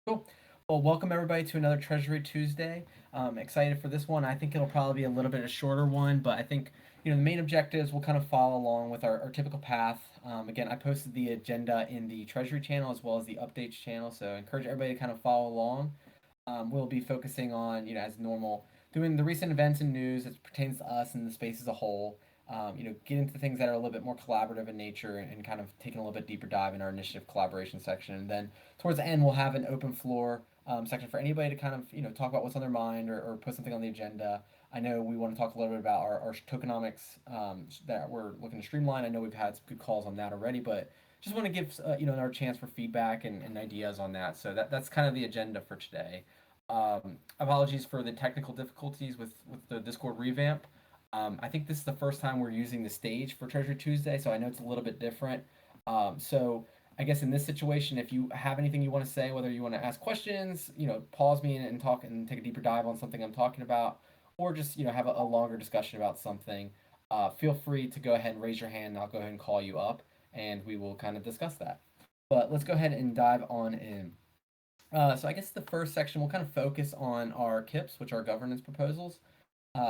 Cool. Well, welcome everybody to another Treasury Tuesday. Excited for this one. I think it'll probably be a little bit a shorter one, but I think the main objectives will kind of follow along with our typical path. Again, I posted the agenda in the Treasury channel as well as the updates channel, so I encourage everybody to kind of follow along. We'll be focusing on, as normal, doing the recent events and news as pertains to us and the space as a whole. Get into things that are a little bit more collaborative in nature and kind of taking a little bit deeper dive in our initiative collaboration section. And then towards the end, we'll have an open floor section for anybody to kind of, talk about what's on their mind or put something on the agenda. I know we want to talk a little bit about our tokenomics that we're looking to streamline. I know we've had some good calls on that already, but just want to give our chance for feedback and ideas on that. So that's kind of the agenda for today. Apologies for the technical difficulties with the Discord revamp. I think this is the first time we're using the stage for Treasure Tuesday, so I know it's a little bit different. So I guess in this situation, if you have anything you want to say, whether you want to ask questions, pause me and talk and take a deeper dive on something I'm talking about, or just have a longer discussion about something, feel free to go ahead and raise your hand, and I'll go ahead and call you up, and we will kind of discuss that. But let's go ahead and dive on in. So I guess the first section will kind of focus on our KIPs, which are governance proposals.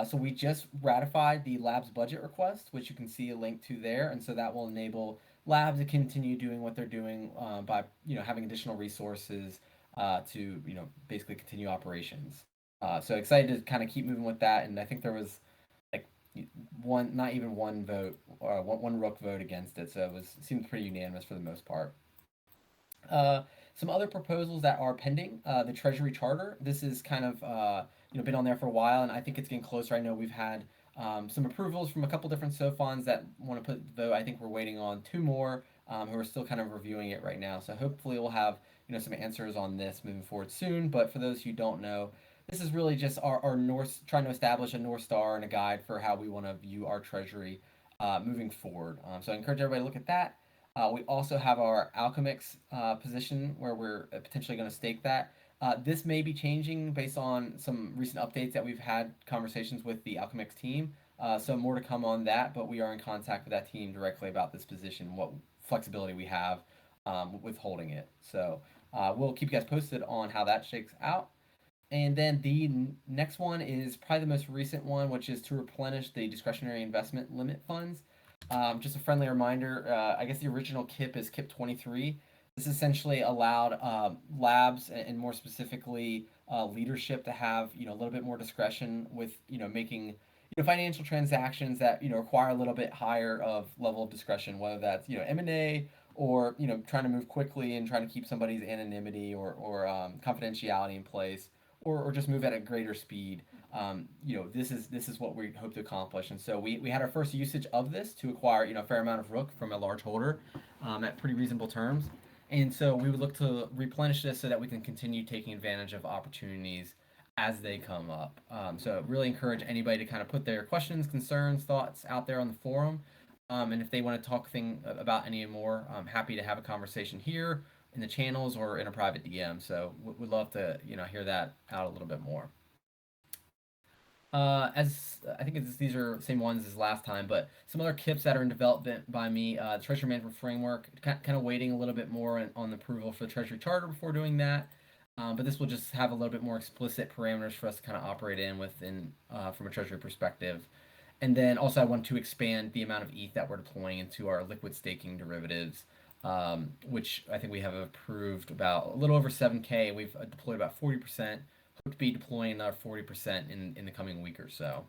So we just ratified the lab's budget request, which you can see a link to there, and so that will enable labs to continue doing what they're doing by having additional resources to basically continue operations. So excited to kind of keep moving with that, and I think there was like one, not even one vote or one Rook vote against it, so it seemed pretty unanimous for the most part. Some other proposals that are pending, the Treasury Charter. This is kind of been on there for a while, and I think it's getting closer. I know we've had some approvals from a couple different SOFONs that want to put the vote. I think we're waiting on two more who are still kind of reviewing it right now. So hopefully we'll have some answers on this moving forward soon. But for those who don't know, this is really just our north, trying to establish a North Star and a guide for how we want to view our Treasury moving forward. So I encourage everybody to look at that. We also have our Alchemix position where we're potentially going to stake that. This may be changing based on some recent updates that we've had conversations with the Alchemix team. So more to come on that, but we are in contact with that team directly about this position, what flexibility we have with holding it. So we'll keep you guys posted on how that shakes out. And then the next one is probably the most recent one, which is to replenish the discretionary investment limit funds. Just a friendly reminder, I guess the original KIP is KIP 23. This essentially allowed labs and more specifically leadership to have a little bit more discretion with making financial transactions that require a little bit higher of level of discretion, whether that's M&A or trying to move quickly and trying to keep somebody's anonymity or confidentiality in place, or just move at a greater speed. This is what we hope to accomplish. And so we had our first usage of this to acquire a fair amount of Rook from a large holder at pretty reasonable terms. And so we would look to replenish this so that we can continue taking advantage of opportunities as they come up. So really encourage anybody to kind of put their questions, concerns, thoughts out there on the forum. And if they want to talk about any more, I'm happy to have a conversation here in the channels or in a private DM. So we'd love to hear that out a little bit more. As I think these are the same ones as last time, but some other KIPs that are in development by me, the Treasury Management Framework, kind of waiting a little bit more on the approval for the Treasury Charter before doing that. But this will just have a little bit more explicit parameters for us to kind of operate in within from a Treasury perspective. And then also I want to expand the amount of ETH that we're deploying into our liquid staking derivatives, which I think we have approved about a little over 7K. We've deployed about 40%. Hope to be deploying another 40% in the coming week or so.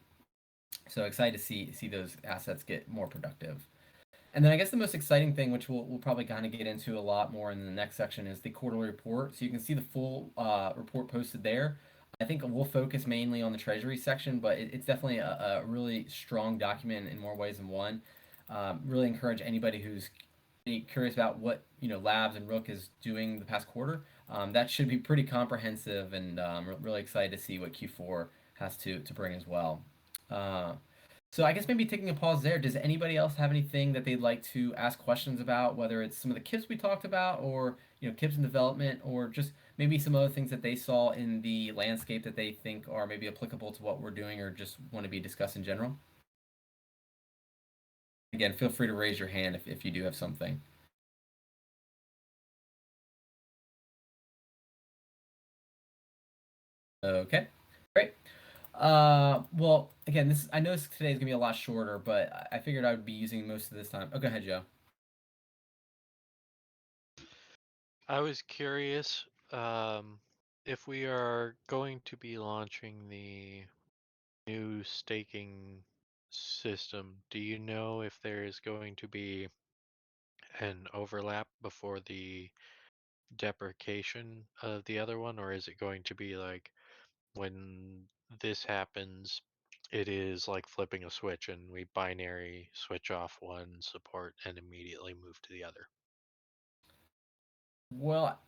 So excited to see those assets get more productive. And then I guess the most exciting thing, which we'll probably kind of get into a lot more in the next section, is the quarterly report. So you can see the full report posted there. I think we'll focus mainly on the Treasury section, but it's definitely a really strong document in more ways than one. Really encourage anybody who's curious about what Labs and Rook is doing the past quarter. That should be pretty comprehensive, and really excited to see what Q4 has to bring as well. So I guess maybe taking a pause there. Does anybody else have anything that they'd like to ask questions about, whether it's some of the KIPs we talked about, or KIPs in development, or just maybe some other things that they saw in the landscape that they think are maybe applicable to what we're doing, or just want to be discussed in general? Again, feel free to raise your hand if you do have something. Okay, great. Well, again, this I know today is gonna be a lot shorter, but I figured I would be using most of this time. Oh, go ahead, Joe. I was curious if we are going to be launching the new staking system. Do you know if there is going to be an overlap before the deprecation of the other one, or is it going to be like when this happens, it is like flipping a switch and we binary switch off one support and immediately move to the other? Well,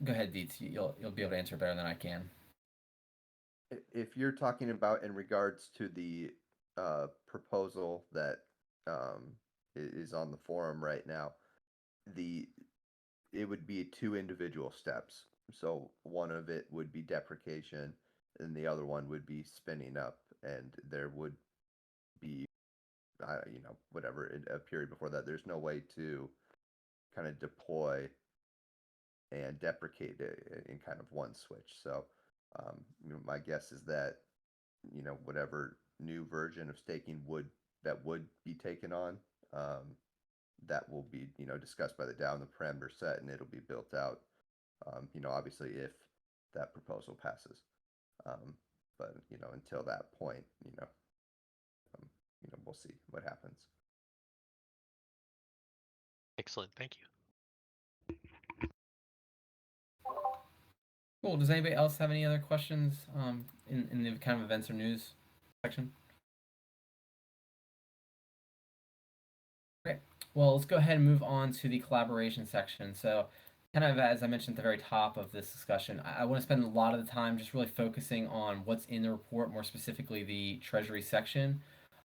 go ahead, Deets. You'll be able to answer better than I can. If you're talking about in regards to the proposal that is on the forum right now, the it would be two individual steps. So one of it would be deprecation, and the other one would be spinning up, and there would be, whatever a period before that. There's no way to kind of deploy and deprecate it in kind of one switch. So, my guess is that whatever new version of staking would be taken on, um, that will be discussed by the DAO and the parameter set, and it'll be built out. Obviously, if that proposal passes, um, but until that point, we'll see what happens. Excellent, thank you. Cool. Does anybody else have any other questions in the kind of events or news section? Great. Well, let's go ahead and move on to the collaboration section. So, kind of as I mentioned at the very top of this discussion, I want to spend a lot of the time just really focusing on what's in the report, more specifically the Treasury section.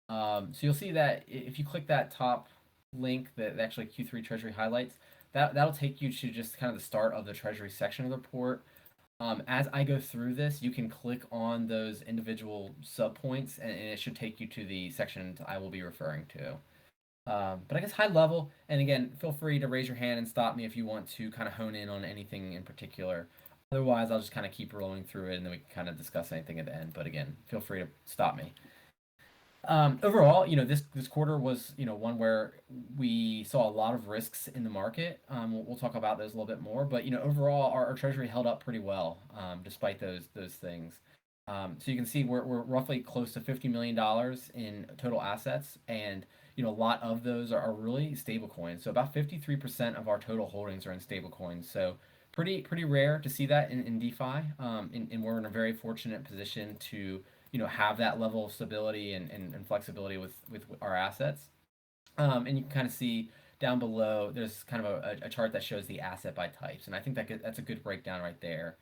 So you'll see that if you click that top link, that actually Q3 Treasury highlights, that'll take you to just kind of the start of the Treasury section of the report. As I go through this, you can click on those individual subpoints, and it should take you to the section I will be referring to. But I guess high level, and again, feel free to raise your hand and stop me if you want to kind of hone in on anything in particular. Otherwise, I'll just kind of keep rolling through it, and then we can kind of discuss anything at the end. But again, feel free to stop me. Overall, this quarter was one where we saw a lot of risks in the market. We'll talk about those a little bit more, but overall, our treasury held up pretty well despite those things. So you can see we're roughly close to $50 million in total assets, and a lot of those are really stable coins. So about 53% of our total holdings are in stable coins. So pretty rare to see that in DeFi, and we're in a very fortunate position to have that level of stability and flexibility with our assets. And you can kind of see down below there's kind of a chart that shows the asset by types, and I think that's a good breakdown right there.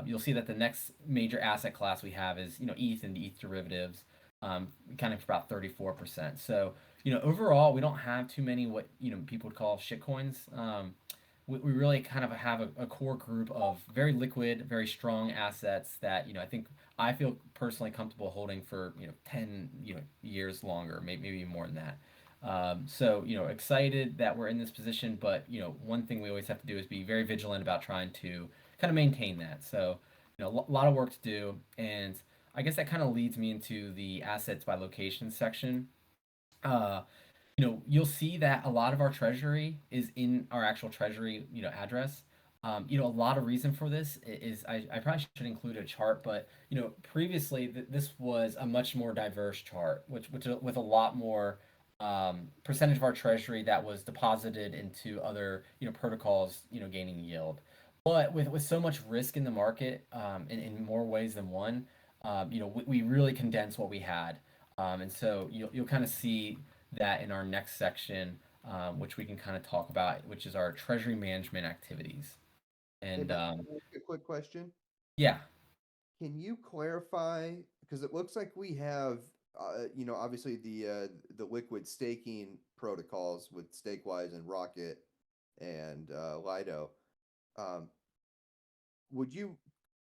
You'll see that the next major asset class we have is ETH and ETH derivatives, kind of about 34%. So overall we don't have too many what people would call shit coins. We really kind of have a core group of very liquid, very strong assets that I think I feel personally comfortable holding for 10 years longer, maybe more than that. So excited that we're in this position, but one thing we always have to do is be very vigilant about trying to kind of maintain that. So a lot of work to do, and I guess that kind of leads me into the assets by location section. Uh, you'll see that a lot of our treasury is in our actual treasury, address. A lot of reason for this is I probably should include a chart, but previously this was a much more diverse chart, which with a lot more percentage of our treasury that was deposited into other protocols, gaining yield. But with so much risk in the market, in more ways than one, we really condensed what we had, and so you'll kind of see that in our next section, which we can kind of talk about, which is our treasury management activities. Hey, And Ben, can I ask a quick question? yeah, Can you clarify, because it looks like we have, obviously the liquid staking protocols with Stakewise and Rocket and Lido. Um, would you,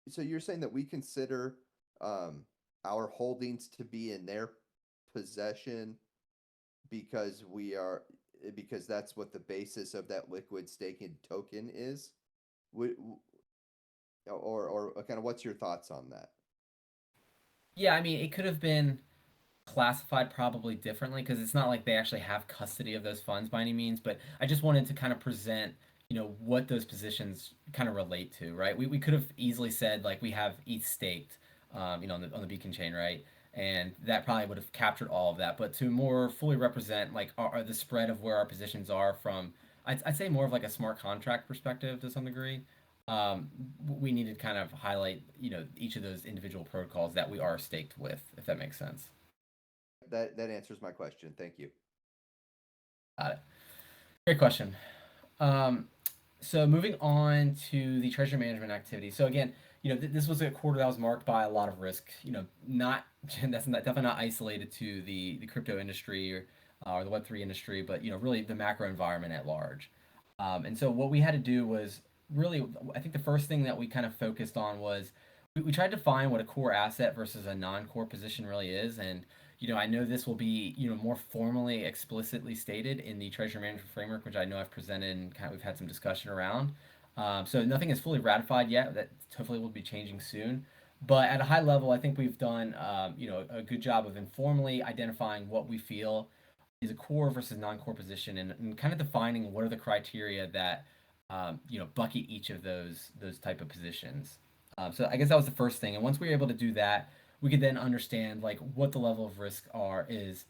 so you're saying that we consider um, our holdings to be in their possession because because that's what the basis of that liquid staking token is? Would, or kind of what's your thoughts on that? Yeah, I mean, it could have been classified probably differently because it's not like they actually have custody of those funds by any means. But I just wanted to kind of present, what those positions kind of relate to, right? We could have easily said like we have ETH staked, on the beacon chain, right? And that probably would have captured all of that. But to more fully represent like the spread of where our positions are from, I'd say more of like a smart contract perspective to some degree. Um, we need to kind of highlight, each of those individual protocols that we are staked with, if that makes sense. That answers my question. Thank you. Got it. Great question. Um, so moving on to the treasury management activity. So again, this was a quarter that was marked by a lot of risk. Not definitely not isolated to the crypto industry or the Web3 industry, but really the macro environment at large. And so what we had to do was really, I think the first thing that we kind of focused on was we tried to find what a core asset versus a non-core position really is. And I know this will be more formally explicitly stated in the treasury management framework, which I know I've presented and kind of we've had some discussion around. So nothing is fully ratified yet. That hopefully will be changing soon. But at a high level, I think we've done a good job of informally identifying what we feel is a core versus non-core position, and kind of defining what are the criteria that bucket each of those type of positions. So I guess that was the first thing. And once we were able to do that, we could then understand like what the level of risk is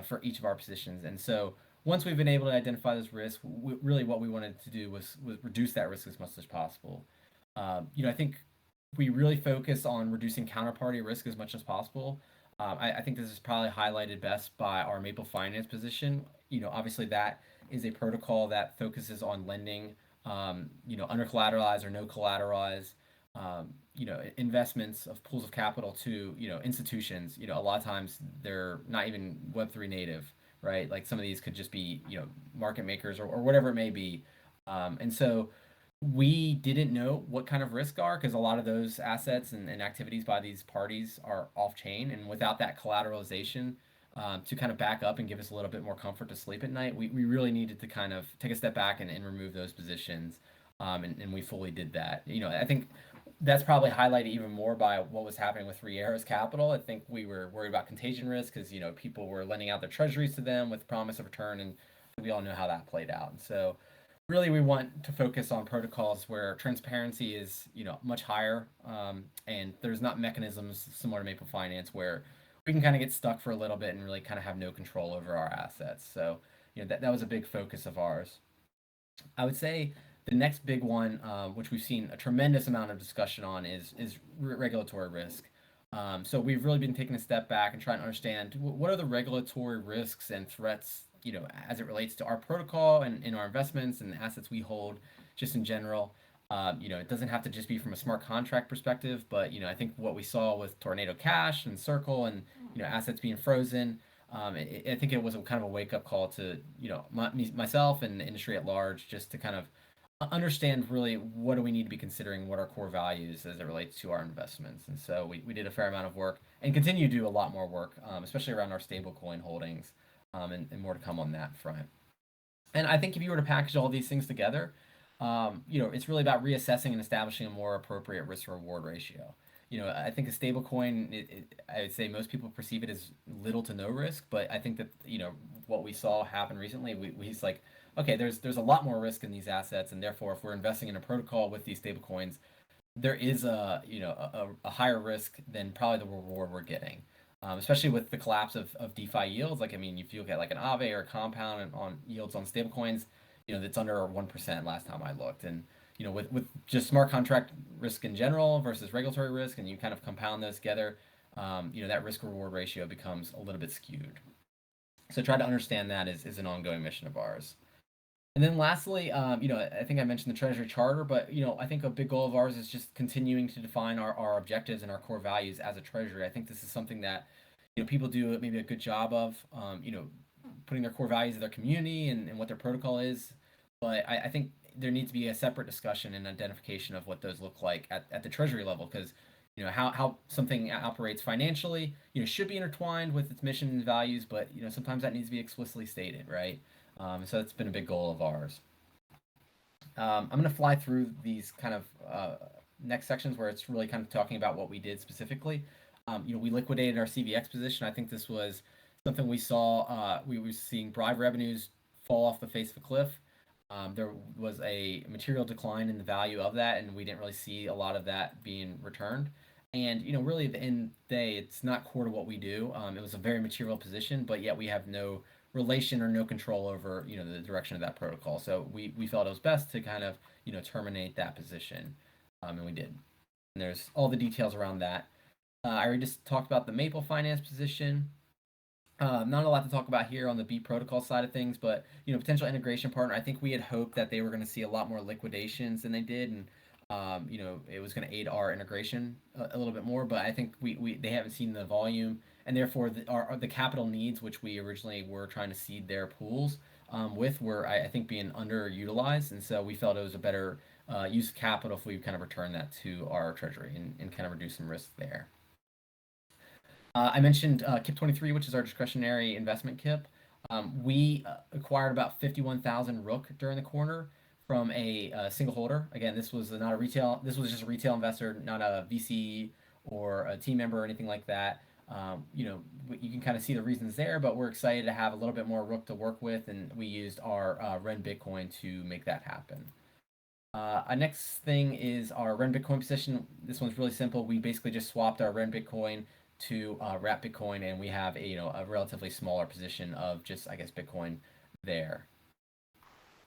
for each of our positions. And so once we've been able to identify those risks, really what we wanted to do was reduce that risk as much as possible. I think we really focus on reducing counterparty risk as much as possible. I think this is probably highlighted best by our Maple Finance position. Obviously that is a protocol that focuses on lending, under collateralized or no collateralized, investments of pools of capital to, institutions. A lot of times they're not even Web3 native, right? Like some of these could just be, market makers or whatever it may be. And so we didn't know what kind of risk are because a lot of those assets and activities by these parties are off chain. And without that collateralization, to kind of back up and give us a little bit more comfort to sleep at night, we really needed to kind of take a step back and remove those positions. And we fully did that. I think that's probably highlighted even more by what was happening with Riera's Capital. I think we were worried about contagion risk because people were lending out their treasuries to them with promise of return, and we all know how that played out. And so, really, we want to focus on protocols where transparency is much higher, and there's not mechanisms similar to Maple Finance where we can kind of get stuck for a little bit and really kind of have no control over our assets. So that was a big focus of ours. I would say the next big one, which we've seen a tremendous amount of discussion on, is regulatory risk. So we've really been taking a step back and trying to understand what are the regulatory risks and threats, as it relates to our protocol and in our investments and the assets we hold, just in general. It doesn't have to just be from a smart contract perspective, but I think what we saw with Tornado Cash and Circle and assets being frozen, I think it was a kind of a wake up call to myself and the industry at large, just to kind of understand really what do we need to be considering, what our core values as it relates to our investments. And so we did a fair amount of work and continue to do a lot more work, especially around our stablecoin holdings, and more to come on that front. And I think if you were to package all these things together, it's really about reassessing and establishing a more appropriate risk reward ratio. I think a stablecoin, I would say most people perceive it as little to no risk, but I think that what we saw happen recently, we's like, okay, there's a lot more risk in these assets, and therefore, if we're investing in a protocol with these stablecoins, there is a higher risk than probably the reward we're getting. Especially with the collapse of DeFi yields. Like, I mean, if you look at like an Aave or a Compound and on yields on stablecoins, that's under 1% last time I looked. And, with just smart contract risk in general versus regulatory risk, and you kind of compound those together, that risk reward ratio becomes a little bit skewed. So try to understand that is an ongoing mission of ours. And then lastly, I think I mentioned the Treasury Charter, but I think a big goal of ours is just continuing to define our objectives and our core values as a Treasury. I think this is something that people do maybe a good job of, putting their core values of their community and what their protocol is. But I think there needs to be a separate discussion and identification of what those look like at the Treasury level, because how something operates financially should be intertwined with its mission and values, but sometimes that needs to be explicitly stated, right? So that's been a big goal of ours. I'm going to fly through these kind of next sections where it's really kind of talking about what we did specifically. We liquidated our CVX position. I think this was something we saw. We were seeing bribe revenues fall off the face of a cliff. There was a material decline in the value of that, and we didn't really see a lot of that being returned. And really, at the end of the day, it's not core to what we do. It was a very material position, but yet we have no relation or no control over the direction of that protocol. So we felt it was best to kind of terminate that position, and we did. And there's all the details around that. I already just talked about the Maple Finance position. Not a lot to talk about here on the B protocol side of things, but potential integration partner. I think we had hoped that they were going to see a lot more liquidations than they did, and it was going to aid our integration a little bit more. But I think they haven't seen the volume, and therefore the capital needs, which we originally were trying to seed their pools were I think being underutilized, and so we felt it was a better use of capital if we kind of return that to our treasury and kind of reduce some risk there. I mentioned KIP 23, which is our discretionary investment KIP. We acquired about 51,000 Rook during the quarter from a single holder. Again, this was not a retail. This was just a retail investor, not a VC or a team member or anything like that. You can kind of see the reasons there, but we're excited to have a little bit more Rook to work with, and we used our Ren Bitcoin to make that happen. Our next thing is our Ren Bitcoin position. This one's really simple. We basically just swapped our Ren Bitcoin to wrap Bitcoin, and we have a relatively smaller position of just, I guess, Bitcoin there.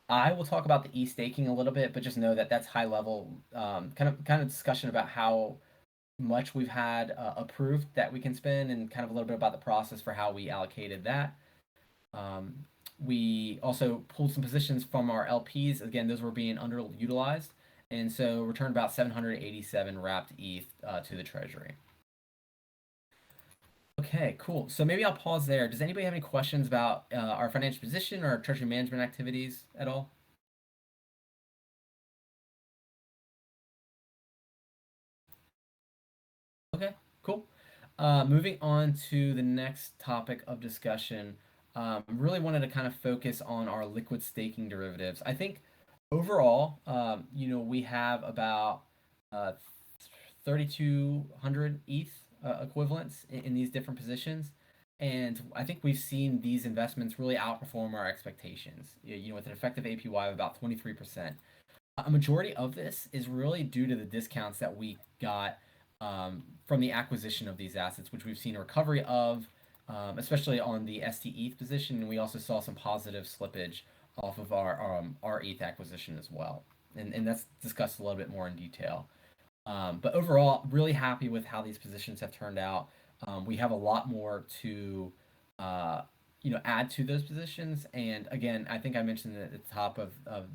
I will talk about the e-staking a little bit, but just know that that's high level, kind of discussion about how much we've had approved that we can spend, and kind of a little bit about the process for how we allocated that. We also pulled some positions from our LPs. Again, those were being underutilized, and so returned about 787 wrapped ETH to the treasury. Okay, cool. So maybe I'll pause there. Does anybody have any questions about our financial position or our treasury management activities at all? Okay, cool. Moving on to the next topic of discussion. Really wanted to kind of focus on our liquid staking derivatives. I think overall, we have about 3,200 ETH equivalents in these different positions. And I think we've seen these investments really outperform our expectations, with an effective APY of about 23%. A majority of this is really due to the discounts that we got from the acquisition of these assets, which we've seen a recovery of, especially on the ST ETH position. And we also saw some positive slippage off of our ETH acquisition as well. And that's discussed a little bit more in detail. But overall, really happy with how these positions have turned out. We have a lot more to, add to those positions. And again, I think I mentioned it at the top of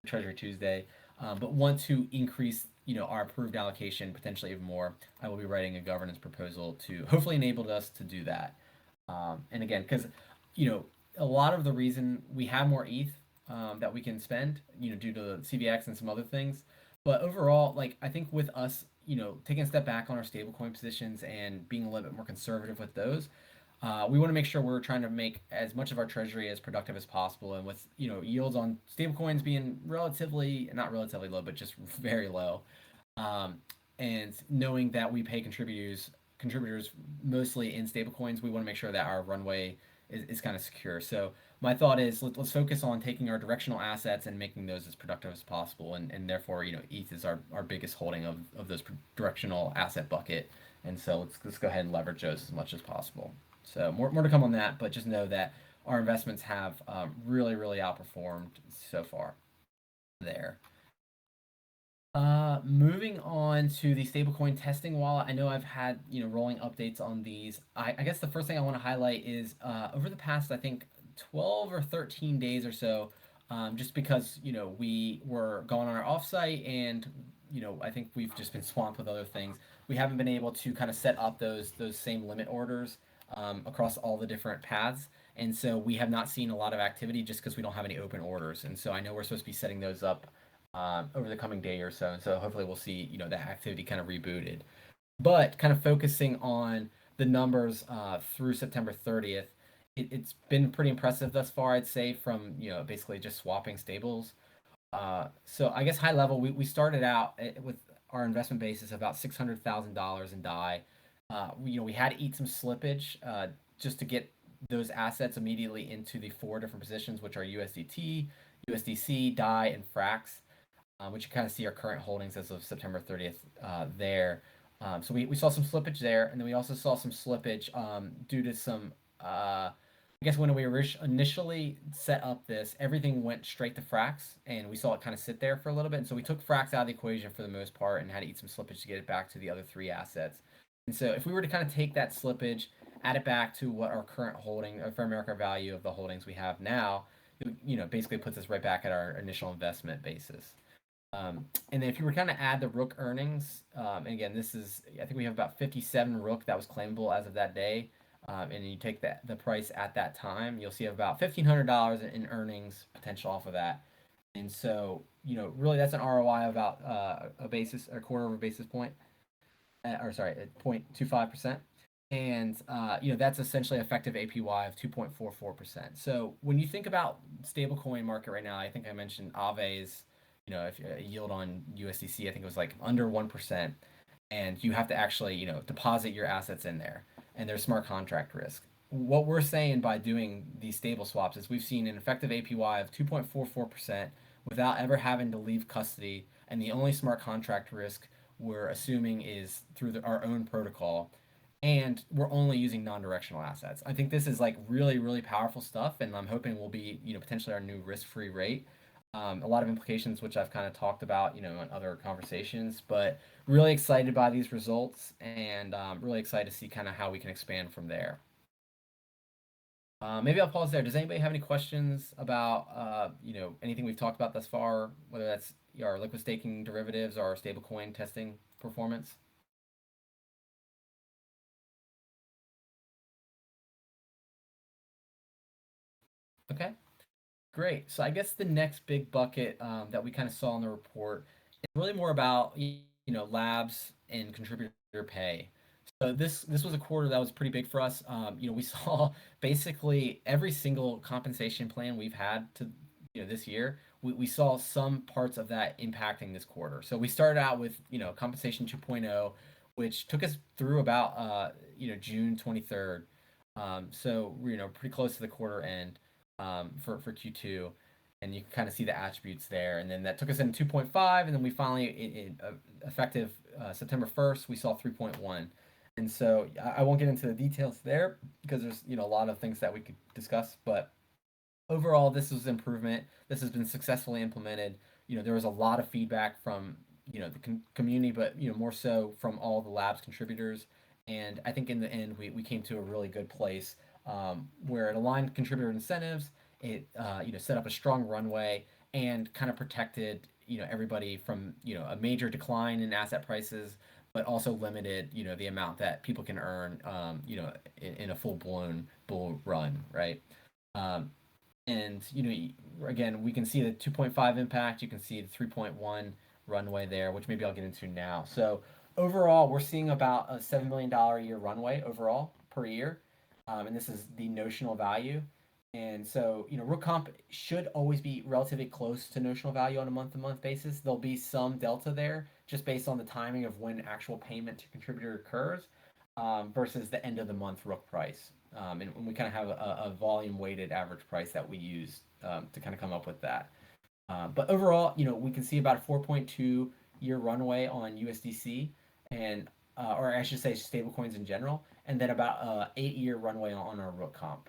Treasury Tuesday, but want to increase, our approved allocation potentially even more. I will be writing a governance proposal to hopefully enable us to do that. And again, because, a lot of the reason we have more ETH that we can spend, due to the CVX and some other things. But overall, I think with us, taking a step back on our stablecoin positions and being a little bit more conservative with those, we want to make sure we're trying to make as much of our treasury as productive as possible. And with, yields on stablecoins being not relatively low, but just very low. And knowing that we pay contributors mostly in stablecoins, we want to make sure that our runway is kind of secure. So my thought is let's focus on taking our directional assets and making those as productive as possible. And therefore, ETH is our biggest holding of those directional asset bucket. And so let's go ahead and leverage those as much as possible. So more to come on that, but just know that our investments have really, really outperformed so far there. Moving on to the stablecoin testing wallet. I know I've had, rolling updates on these. I guess the first thing I want to highlight is over the past, I think, 12 or 13 days or so, just because, we were going on our offsite and, I think we've just been swamped with other things. We haven't been able to kind of set up those same limit orders across all the different paths. And so we have not seen a lot of activity just because we don't have any open orders. And so I know we're supposed to be setting those up over the coming day or so. And so hopefully we'll see, that activity kind of rebooted. But kind of focusing on the numbers through September 30th, it's been pretty impressive thus far, I'd say, from, basically just swapping stables. So I guess high level, we started out with our investment base is about $600,000 in DAI. We had to eat some slippage just to get those assets immediately into the four different positions, which are USDT, USDC, DAI, and Frax, which you kind of see our current holdings as of September 30th there. So we saw some slippage there, and then we also saw some slippage due to some. I guess when we initially set up this, everything went straight to Frax, and we saw it kind of sit there for a little bit. And so we took Frax out of the equation for the most part, and had to eat some slippage to get it back to the other three assets. And so if we were to kind of take that slippage, add it back to what our current holding, fair market value of the holdings we have now, basically puts us right back at our initial investment basis. And then if you were kind of add the Rook earnings, and again, I think we have about 57 Rook that was claimable as of that day. And you take the price at that time, you'll see about $1,500 in earnings potential off of that. And so, really that's an ROI of about a quarter of a basis point, or sorry, at 0.25%. And that's essentially effective APY of 2.44%. So when you think about stablecoin market right now, I think I mentioned Aave's, if a yield on USDC, I think it was like under 1%, and you have to actually, deposit your assets in there, and there's smart contract risk. What we're saying by doing these stable swaps is we've seen an effective APY of 2.44% without ever having to leave custody, and the only smart contract risk we're assuming is through our own protocol, and we're only using non-directional assets. I think this is like really, really powerful stuff, and I'm hoping will be, potentially our new risk-free rate. A lot of implications, which I've kind of talked about, in other conversations, but really excited by these results, and really excited to see kind of how we can expand from there. Maybe I'll pause there. Does anybody have any questions about, anything we've talked about thus far, whether that's our liquid staking derivatives or our stablecoin testing performance? Okay. Great. So I guess the next big bucket that we kind of saw in the report is really more about labs and contributor pay. So this was a quarter that was pretty big for us. We saw basically every single compensation plan we've had to this year. We saw some parts of that impacting this quarter. So we started out with compensation 2.0, which took us through about June 23rd. So we're pretty close to the quarter end for Q2, and you can kind of see the attributes there. And then that took us into 2.5, and then we finally, effective September 1st, we saw 3.1. And so I won't get into the details there because there's a lot of things that we could discuss, but overall, this was improvement. This has been successfully implemented. There was a lot of feedback from the community, but more so from all the labs contributors. And I think in the end, we came to a really good place where it aligned contributor incentives. It set up a strong runway and kind of protected everybody from a major decline in asset prices, but also limited the amount that people can earn in a full blown bull run, right? And again, we can see the 2.5 impact. You can see the 3.1 runway there, which maybe I'll get into now. So overall, we're seeing about a $7 million a year runway overall per year. And this is the notional value. And so, Rook Comp should always be relatively close to notional value on a month-to-month basis. There'll be some delta there just based on the timing of when actual payment to contributor occurs versus the end of the month Rook price. And we kind of have a volume-weighted average price that we use to kind of come up with that. But overall, we can see about a 4.2 year runway on USDC, and or I should say stablecoins in general, and then about 8-year runway on our Rook Comp.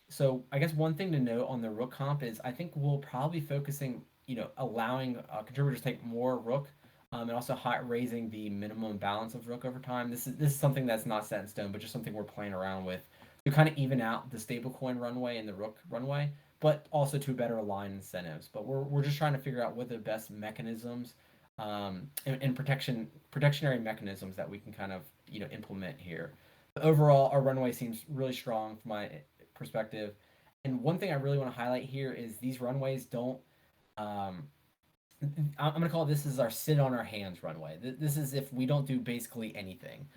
So I guess one thing to note on the Rook Comp is I think we'll probably be focusing, allowing contributors to take more Rook, and also raising the minimum balance of Rook over time. This is something that's not set in stone, but just something we're playing around with to kind of even out the stablecoin runway and the Rook runway, but also to better align incentives. But we're just trying to figure out what the best mechanisms and protectionary mechanisms that we can kind of implement here. But overall, our runway seems really strong from my perspective. And one thing I really want to highlight here is these runways don't. I'm going to call this is our sit on our hands runway. This is if we don't do basically anything.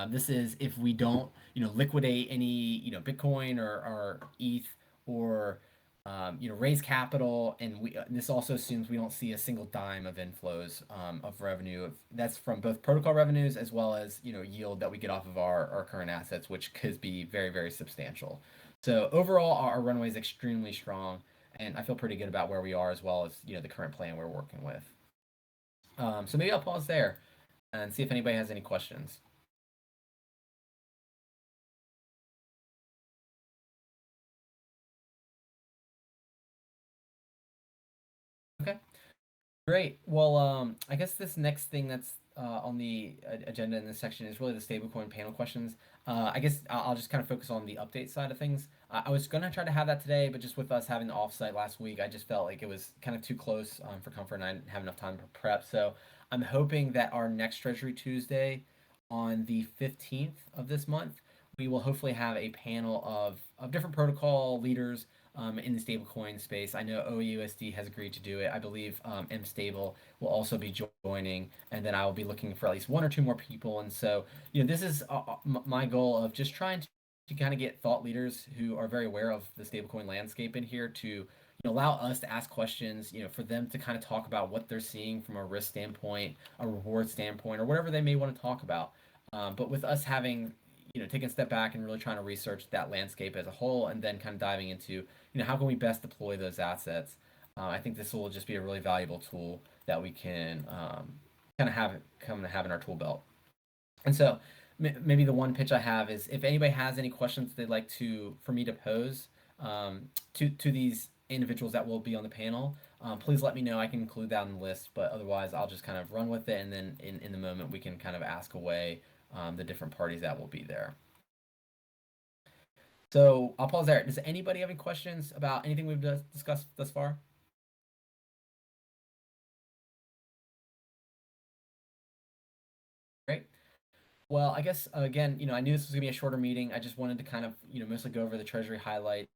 This is if we don't liquidate any Bitcoin or ETH, or raise capital, and this also assumes we don't see a single dime of inflows of revenue. That's from both protocol revenues as well as yield that we get off of our current assets, which could be very very substantial. So overall, our runway is extremely strong, and I feel pretty good about where we are as well as the current plan we're working with. So maybe I'll pause there and see if anybody has any questions. Okay. Great. Well, I guess this next thing that's on the agenda in this section is really the stablecoin panel questions. I guess I'll just kind of focus on the update side of things. I was gonna try to have that today, but just with us having the offsite last week, I just felt like it was kind of too close for comfort, and I didn't have enough time to prep. So I'm hoping that our next Treasury Tuesday, on the 15th of this month, we will hopefully have a panel of different protocol leaders in the stablecoin space. I know OUSD has agreed to do it. I believe MStable will also be joining, and then I will be looking for at least one or two more people. And so, this is my goal of just trying to kind of get thought leaders who are very aware of the stablecoin landscape in here to allow us to ask questions, for them to kind of talk about what they're seeing from a risk standpoint, a reward standpoint, or whatever they may want to talk about. But with us having taking a step back and really trying to research that landscape as a whole, and then kind of diving into how can we best deploy those assets. I think this will just be a really valuable tool that we can kind of have in our tool belt. And so maybe the one pitch I have is if anybody has any questions they'd like for me to pose to these individuals that will be on the panel, please let me know. I can include that on the list, but otherwise I'll just kind of run with it, and then in the moment we can kind of ask away the different parties that will be there. So I'll pause there. Does anybody have any questions about anything we've discussed thus far? Great. Well, I guess again, I knew this was gonna be a shorter meeting. I just wanted to kind of, mostly go over the Treasury highlights.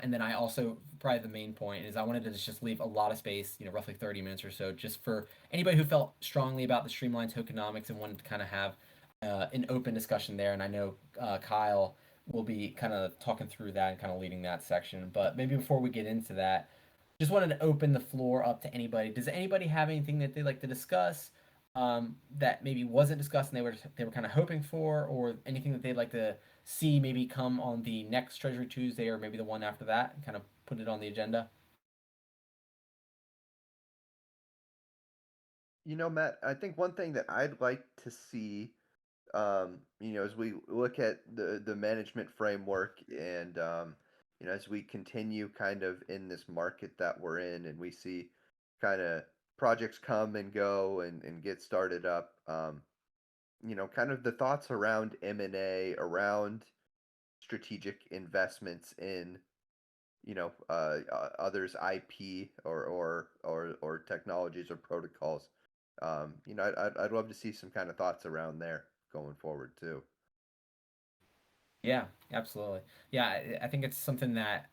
And then I also, probably the main point is I wanted to just leave a lot of space, roughly 30 minutes or so, just for anybody who felt strongly about the streamlined tokenomics and wanted to kind of have an open discussion there. And I know Kyle will be kind of talking through that and kind of leading that section. But maybe before we get into that, just wanted to open the floor up to anybody. Does anybody have anything that they'd like to discuss that maybe wasn't discussed and they were kind of hoping for, or anything that they'd like to see maybe come on the next Treasury Tuesday or maybe the one after that, and kind of put it on the agenda? Matt, I think one thing that I'd like to see, as we look at the management framework, and as we continue kind of in this market that we're in, and we see kind of projects come and go and get started up, kind of the thoughts around M&A, around strategic investments in others' IP or technologies or protocols. I'd love to see some kind of thoughts around there going forward too. Yeah, absolutely. Yeah, I think it's something that,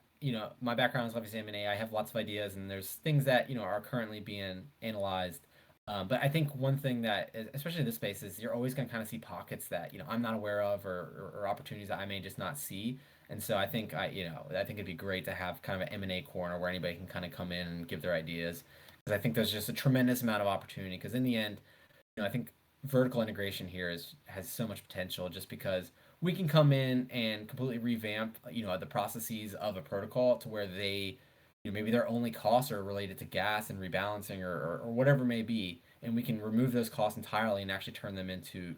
my background is obviously M&A. I have lots of ideas, and there's things that, are currently being analyzed. But I think one thing that, especially in this space, is you're always going to kind of see pockets that, I'm not aware of, or opportunities that I may just not see. And so I think it'd be great to have kind of an M&A corner where anybody can kind of come in and give their ideas. Because I think there's just a tremendous amount of opportunity. Because in the end, I think vertical integration here has so much potential, just because we can come in and completely revamp, the processes of a protocol to where they, maybe their only costs are related to gas and rebalancing, or whatever it may be, and we can remove those costs entirely and actually turn them into,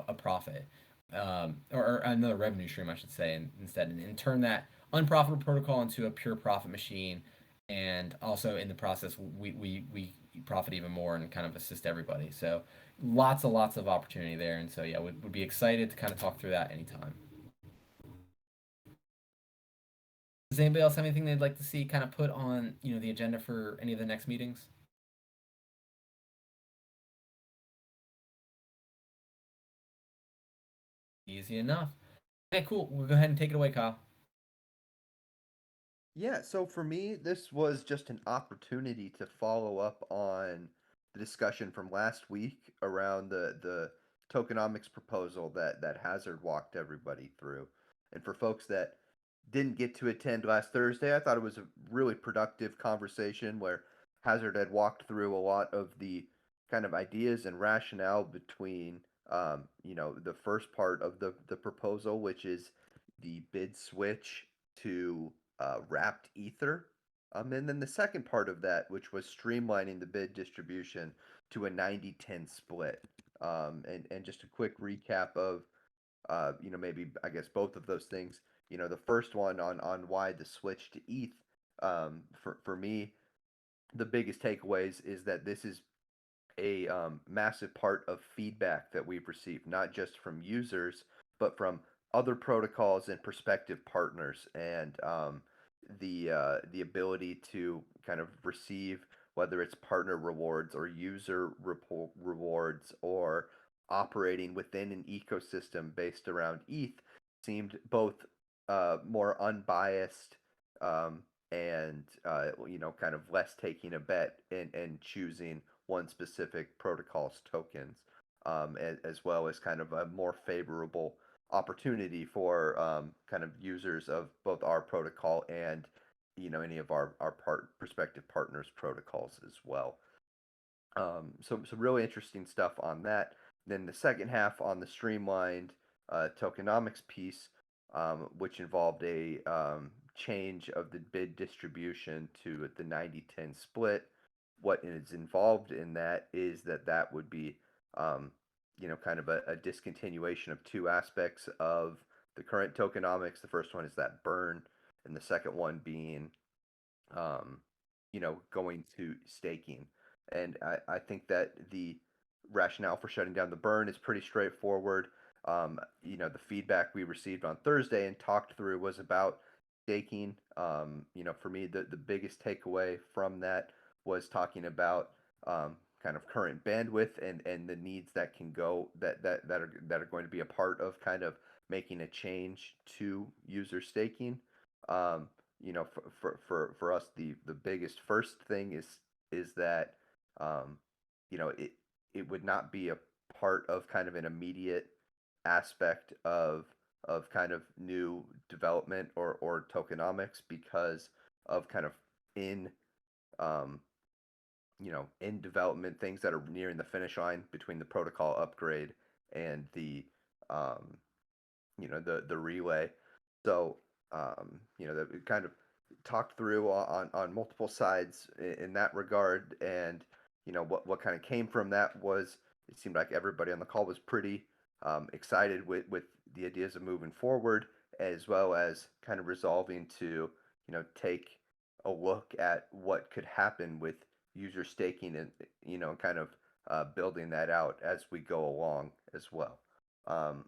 a profit, or another revenue stream, I should say, instead, and turn that unprofitable protocol into a pure profit machine. And also in the process, we profit even more and kind of assist everybody. So lots of opportunity there. And so yeah, would be excited to kind of talk through that anytime. Does anybody else have anything they'd like to see kind of put on the agenda for any of the next meetings? Easy enough. Okay, cool. We'll go ahead and take it away, Kyle. Yeah, so for me, this was just an opportunity to follow up on the discussion from last week around the tokenomics proposal that Hazard walked everybody through. And for folks that didn't get to attend last Thursday. I thought it was a really productive conversation where Hazard had walked through a lot of the kind of ideas and rationale between, the first part of the proposal, which is the bid switch to wrapped ether. And then the second part of that, which was streamlining the bid distribution to a 90-10 split. And just a quick recap of maybe I guess both of those things. The first one on why the switch to ETH. For me, the biggest takeaways is that this is a massive part of feedback that we've received, not just from users, but from other protocols and prospective partners, and the ability to kind of receive whether it's partner rewards or user rewards or operating within an ecosystem based around ETH seemed both more unbiased um, and kind of less taking a bet and choosing one specific protocol's tokens, as well as kind of a more favorable opportunity for kind of users of both our protocol and any of our prospective partners protocols as well. So some really interesting stuff on that. Then the second half on the streamlined tokenomics piece, which involved a change of the bid distribution to the 90-10 split. What is involved in that is that would be, kind of a discontinuation of two aspects of the current tokenomics. The first one is that burn, and the second one being um, going to staking. And I think that the rationale for shutting down the burn is pretty straightforward. The feedback we received on Thursday and talked through was about staking. For me, the biggest takeaway from that was talking about kind of current bandwidth and the needs that can go that are going to be a part of kind of making a change to user staking. Um, for us, the biggest first thing is that um, it would not be a part of kind of an immediate aspect of kind of new development or tokenomics because of kind of in um, in development things that are nearing the finish line between the protocol upgrade and um, the relay. So that we kind of talked through on multiple sides in that regard, and what kind of came from that was it seemed like everybody on the call was pretty excited with the ideas of moving forward, as well as kind of resolving to take a look at what could happen with user staking and kind of building that out as we go along as well. Um,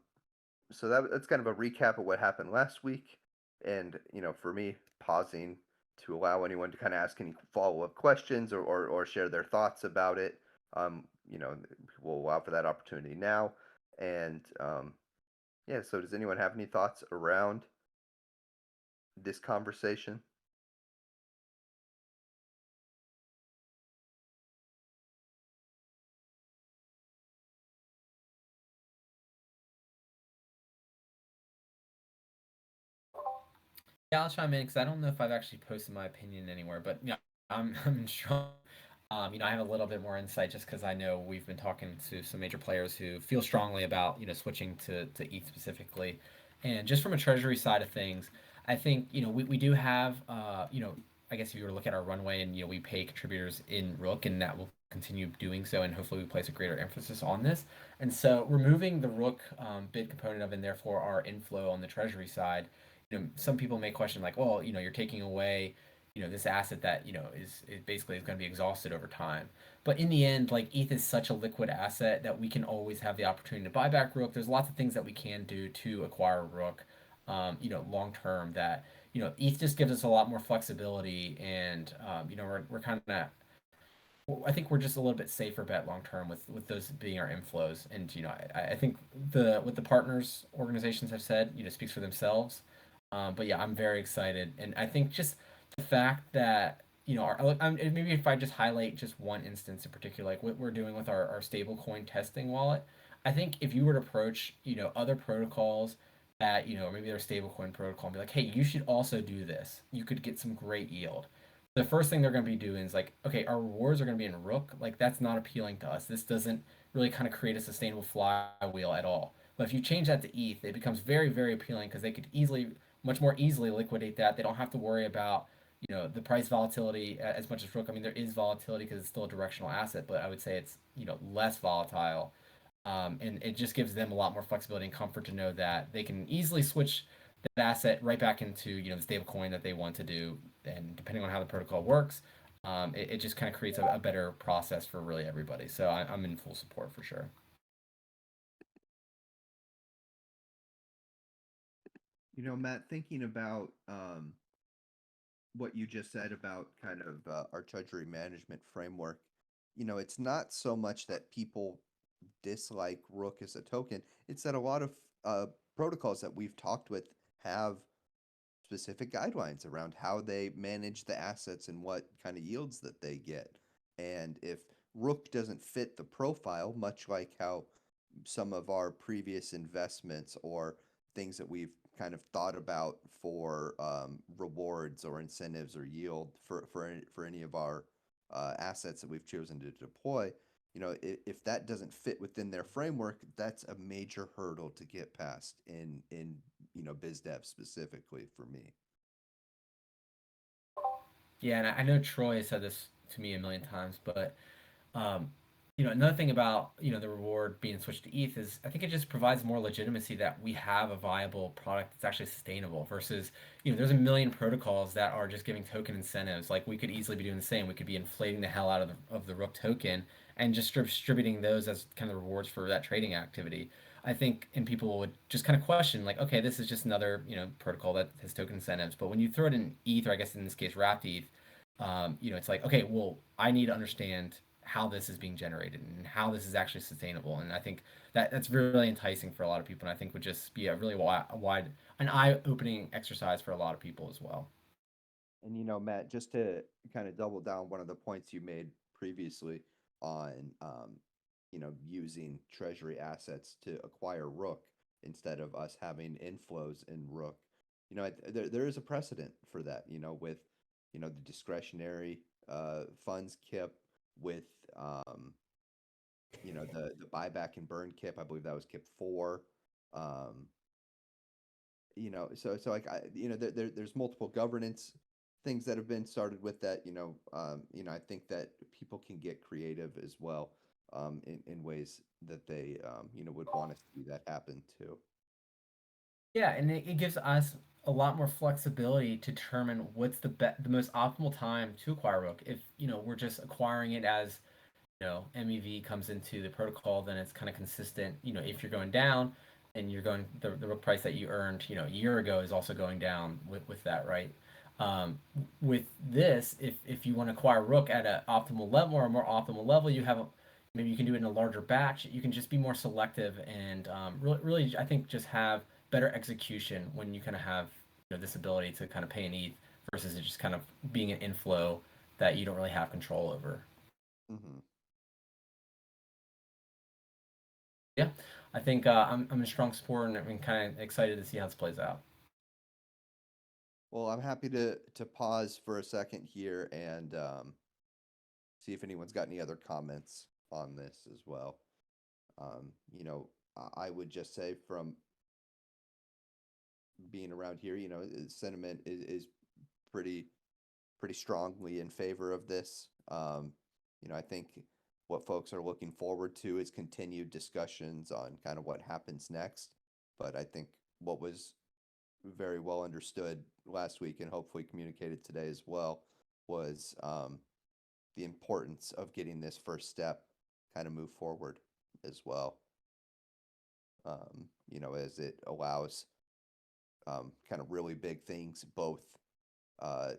so that's kind of a recap of what happened last week, and for me, pausing to allow anyone to kind of ask any follow-up questions or share their thoughts about it. We'll allow for that opportunity now. And yeah, so does anyone have any thoughts around this conversation? Yeah, I'll chime in because I don't know if I've actually posted my opinion anywhere, but yeah, I'm strong. I have a little bit more insight just because I know we've been talking to some major players who feel strongly about switching to ETH specifically, and just from a treasury side of things, I think we do have I guess if you were to look at our runway and we pay contributors in Rook and that will continue doing so, and hopefully we place a greater emphasis on this, and so removing the Rook bid component of and therefore our inflow on the treasury side, some people may question like, well, you're taking away, this asset that is basically is going to be exhausted over time. But in the end, like ETH is such a liquid asset that we can always have the opportunity to buy back Rook. There's lots of things that we can do to acquire Rook, long term. That ETH just gives us a lot more flexibility, and we're kind of I think we're just a little bit safer bet long term with those being our inflows. And I think the what the partners organizations have said speaks for themselves. But yeah, I'm very excited, and I think just the fact that maybe if I just highlight just one instance in particular, like what we're doing with our stablecoin testing wallet, I think if you were to approach other protocols that, or maybe their stablecoin protocol and be like, hey, you should also do this. You could get some great yield. The first thing they're going to be doing is like, okay, our rewards are going to be in Rook. Like, that's not appealing to us. This doesn't really kind of create a sustainable flywheel at all. But if you change that to ETH, it becomes very, very appealing because they could much more easily liquidate that. They don't have to worry about, the price volatility as much as Rook. I mean, there is volatility because it's still a directional asset, but I would say it's, less volatile. And it just gives them a lot more flexibility and comfort to know that they can easily switch that asset right back into the stable coin that they want to do. And depending on how the protocol works, it just kind of creates a better process for really everybody. So I'm in full support for sure. Matt, thinking about what you just said about kind of our treasury management framework, it's not so much that people dislike Rook as a token, it's that a lot of protocols that we've talked with have specific guidelines around how they manage the assets and what kind of yields that they get. And if Rook doesn't fit the profile, much like how some of our previous investments or things that we've kind of thought about for rewards or incentives or yield for any of our assets that we've chosen to deploy, if that doesn't fit within their framework, that's a major hurdle to get past in biz dev specifically for me. Yeah, and I know Troy has said this to me a million times, but Um, another thing about the reward being switched to ETH is I think it just provides more legitimacy that we have a viable product that's actually sustainable versus there's a million protocols that are just giving token incentives. Like we could easily be doing the same. We could be inflating the hell out of the Rook token and just distributing those as kind of rewards for that trading activity. I think and people would just kind of question like, okay, this is just another protocol that has token incentives. But when you throw it in ETH, or I guess in this case wrapped ETH, it's like, okay, well, I need to understand how this is being generated and how this is actually sustainable. And I think that's really enticing for a lot of people. And I think would just be a really wide an eye-opening exercise for a lot of people as well. And Matt, just to kind of double down one of the points you made previously on using treasury assets to acquire Rook instead of us having inflows in Rook. There is a precedent for that, with the discretionary funds KIP with the buyback and burn KIP. I believe that was KIP 4. Um, so like there's multiple governance things that have been started with that. I think that people can get creative as well in ways that they would want to see that happen too. Yeah, and it gives us a lot more flexibility to determine what's the most optimal time to acquire Rook. If we're just acquiring it as MEV comes into the protocol, then it's kind of consistent. If you're going down and you're going, the price that you earned, a year ago is also going down with that, right? With this, if you want to acquire Rook at an optimal level or a more optimal level, maybe you can do it in a larger batch. You can just be more selective and really, I think, just have better execution when you kind of have this ability to kind of pay an ETH versus it just kind of being an inflow that you don't really have control over. Mm-hmm. Yeah, I think I'm a strong supporter and I'm kind of excited to see how this plays out. Well, I'm happy to pause for a second here and see if anyone's got any other comments on this as well. I would just say from being around here, sentiment is pretty pretty strongly in favor of this. I think what folks are looking forward to is continued discussions on kind of what happens next. But I think what was very well understood last week and hopefully communicated today as well was the importance of getting this first step kind of move forward as well. As it allows kind of really big things, both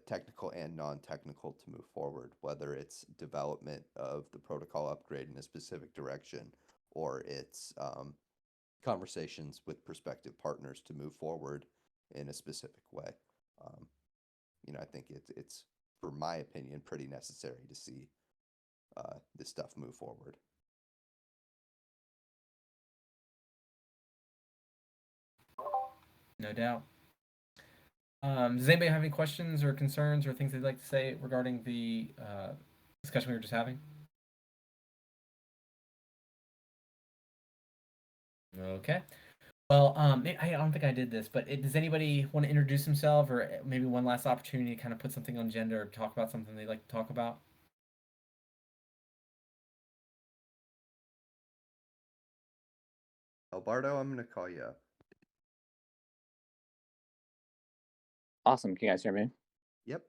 technical and non-technical, to move forward, whether it's development of the protocol upgrade in a specific direction or it's conversations with prospective partners to move forward in a specific way. Um, I think it's, for my opinion, pretty necessary to see this stuff move forward. No doubt. Does anybody have any questions or concerns or things they'd like to say regarding the discussion we were just having? Okay. Well, I don't think I did this, but does anybody want to introduce himself or maybe one last opportunity to kind of put something on agenda or talk about something they'd like to talk about? Alberto, I'm gonna call you up. Awesome. Can you guys hear me? Yep.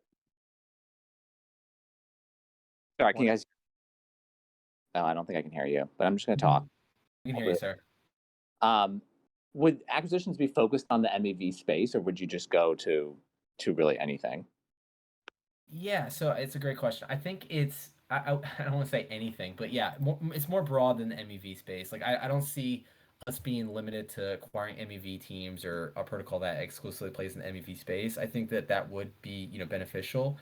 Sorry, can you One- guys? No, I don't think I can hear you, but I'm just going to talk. We can hear you, sir. Would acquisitions be focused on the MEV space, or would you just go to really anything? Yeah, so it's a great question. I think I don't want to say anything, but yeah, it's more broad than the MEV space. Like I don't see us being limited to acquiring MEV teams or a protocol that exclusively plays in the MEV space. I think that that would be, beneficial.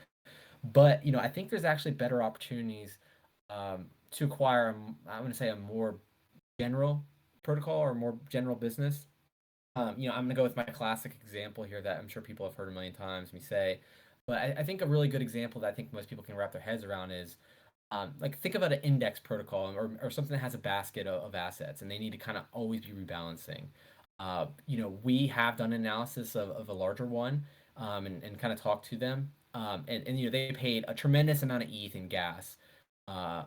But, I think there's actually better opportunities to acquire, I'm going to say a more general protocol or more general business. I'm gonna go with my classic example here that I'm sure people have heard a million times me say, but I think a really good example that I think most people can wrap their heads around is like think about an index protocol or something that has a basket of assets and they need to kind of always be rebalancing. We have done analysis of a larger one and kind of talked to them. And they paid a tremendous amount of ETH in gas uh,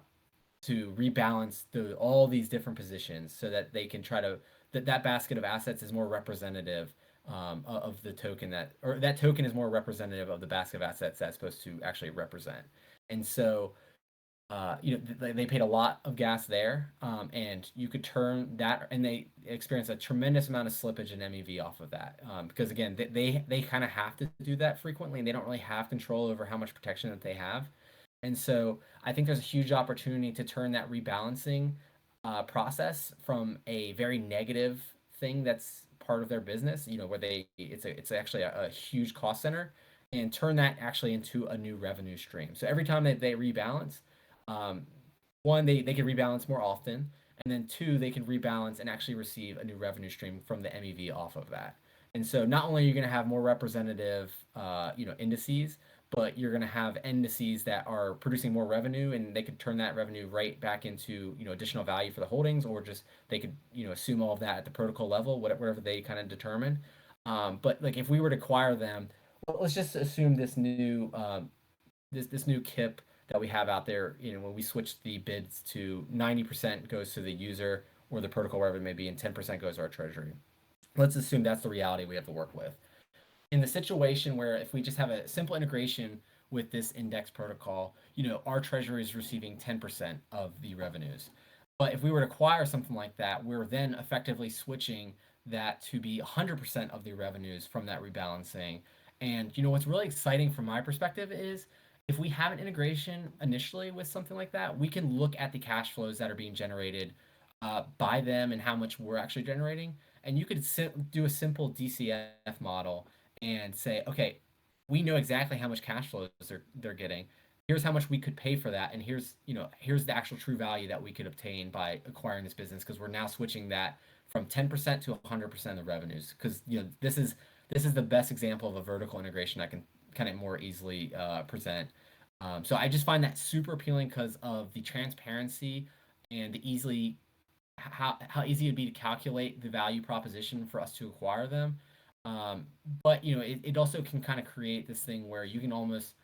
to rebalance all these different positions so that they can try to that basket of assets is more representative of the token or that token is more representative of the basket of assets that's supposed to actually represent. And so they paid a lot of gas there, and you could turn that, and they experienced a tremendous amount of slippage in MEV off of that, because again, they kind of have to do that frequently, and they don't really have control over how much protection that they have. And so I think there's a huge opportunity to turn that rebalancing process from a very negative thing that's part of their business, where it's actually a huge cost center, and turn that actually into a new revenue stream. So every time that they rebalance, um, one, they can rebalance more often, and then two, they can rebalance and actually receive a new revenue stream from the MEV off of that. And so not only are you going to have more representative, indices, but you're going to have indices that are producing more revenue, and they could turn that revenue right back into additional value for the holdings, or just they could assume all of that at the protocol level, whatever they kind of determine. But like if we were to acquire them, well, let's just assume this new KIP that we have out there, when we switch the bids to 90% goes to the user or the protocol, wherever it may be, and 10% goes to our treasury. Let's assume that's the reality we have to work with. In the situation where if we just have a simple integration with this index protocol, our treasury is receiving 10% of the revenues. But if we were to acquire something like that, we're then effectively switching that to be 100% of the revenues from that rebalancing. And what's really exciting from my perspective is if we have an integration initially with something like that, we can look at the cash flows that are being generated by them and how much we're actually generating. And you could do a simple DCF model and say, okay, we know exactly how much cash flows they're getting. Here's how much we could pay for that, and here's the actual true value that we could obtain by acquiring this business because we're now switching that from 10% to 100% of the revenues. Because this is the best example of a vertical integration I can kind of more easily present. So I just find that super appealing because of the transparency and the easily how easy it'd be to calculate the value proposition for us to acquire them. Um, but it also can kind of create this thing where you can almost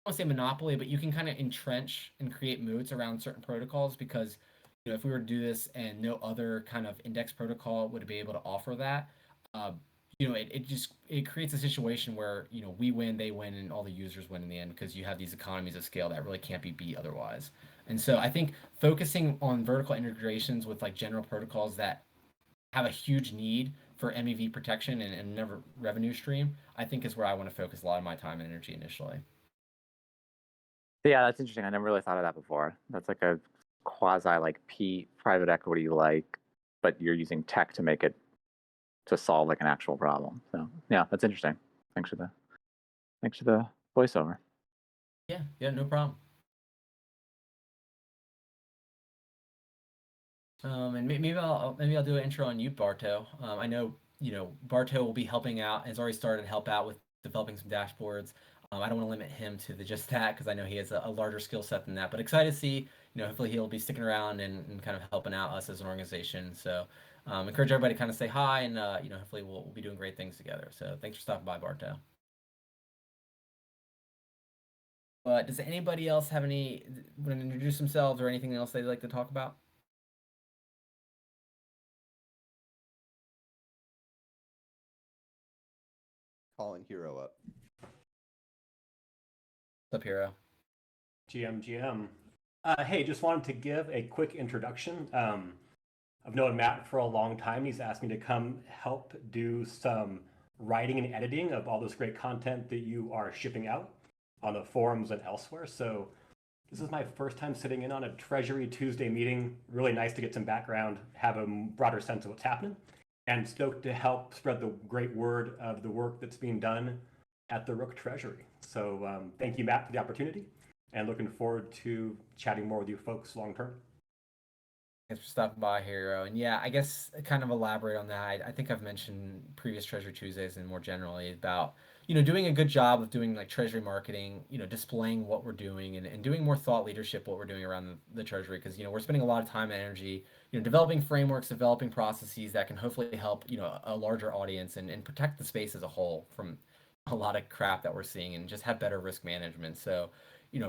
I don't say monopoly, but you can kind of entrench and create moats around certain protocols because if we were to do this and no other kind of index protocol would be able to offer that, uh, it creates a situation where we win, they win, and all the users win in the end because you have these economies of scale that really can't be beat otherwise. And so I think focusing on vertical integrations with like general protocols that have a huge need for MEV protection and never revenue stream, I think is where I want to focus a lot of my time and energy initially. Yeah, that's interesting. I never really thought of that before. That's like a quasi like private equity like, but you're using tech to make it to solve like an actual problem. So yeah, that's interesting. Thanks for the voiceover. Yeah, no problem. And maybe I'll do an intro on you, Barto. I know Bartow will be helping out, has already started to help out with developing some dashboards. I don't want to limit him to just that because I know he has a larger skill set than that. But excited to see, hopefully he'll be sticking around and kind of helping out us as an organization. So encourage everybody to kind of say hi, and hopefully we'll be doing great things together. So thanks for stopping by, Bartow. Does anybody else have want to introduce themselves or anything else they'd like to talk about? Calling Hero up. What's up, Hero? GM. Hey, just wanted to give a quick introduction. I've known Matt for a long time. He's asked me to come help do some writing and editing of all this great content that you are shipping out on the forums and elsewhere. So this is my first time sitting in on a Treasury Tuesday meeting. Really nice to get some background, have a broader sense of what's happening, and stoked to help spread the great word of the work that's being done at the Rook Treasury. So thank you, Matt, for the opportunity, and looking forward to chatting more with you folks long term. Thanks for stopping by, Hero. And yeah, I guess kind of elaborate on that. I think I've mentioned previous Treasury Tuesdays and more generally about, doing a good job of doing like Treasury marketing, displaying what we're doing and doing more thought leadership, what we're doing around the Treasury. Because, we're spending a lot of time and energy, developing frameworks, developing processes that can hopefully help, a larger audience and protect the space as a whole from a lot of crap that we're seeing and just have better risk management. So,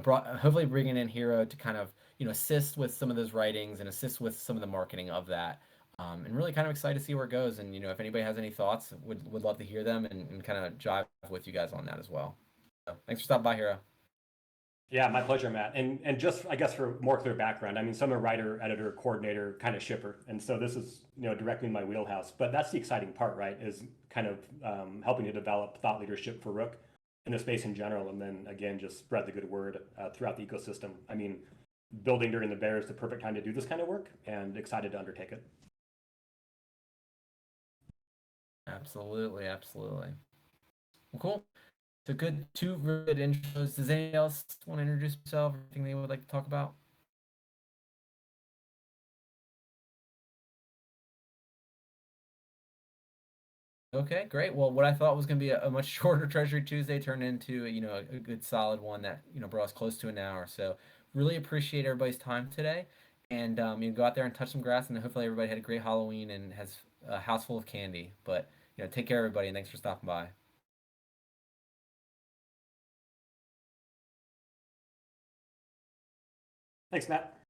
hopefully bringing in Hero to kind of, assist with some of those writings and assist with some of the marketing of that. And really kind of excited to see where it goes. And, if anybody has any thoughts, would love to hear them and kind of jive with you guys on that as well. So thanks for stopping by, Hero. Yeah, my pleasure, Matt. And just, I guess, for more clear background, I mean, so I'm a writer, editor, coordinator, kind of shipper. And so this is, directly in my wheelhouse. But that's the exciting part, right, is kind of helping to develop thought leadership for Rook in the space in general. And then, again, just spread the good word throughout the ecosystem. I mean, building during the bear is the perfect time to do this kind of work, and excited to undertake it. Absolutely. Well, cool. So two good intros. Does anybody else want to introduce themselves or anything they would like to talk about? Okay, great. Well, what I thought was going to be a much shorter Treasury Tuesday turned into, a good solid one that, brought us close to an hour. So really appreciate everybody's time today. And go out there and touch some grass, and hopefully everybody had a great Halloween and has a house full of candy. But, take care, everybody, and thanks for stopping by. Thanks, Matt.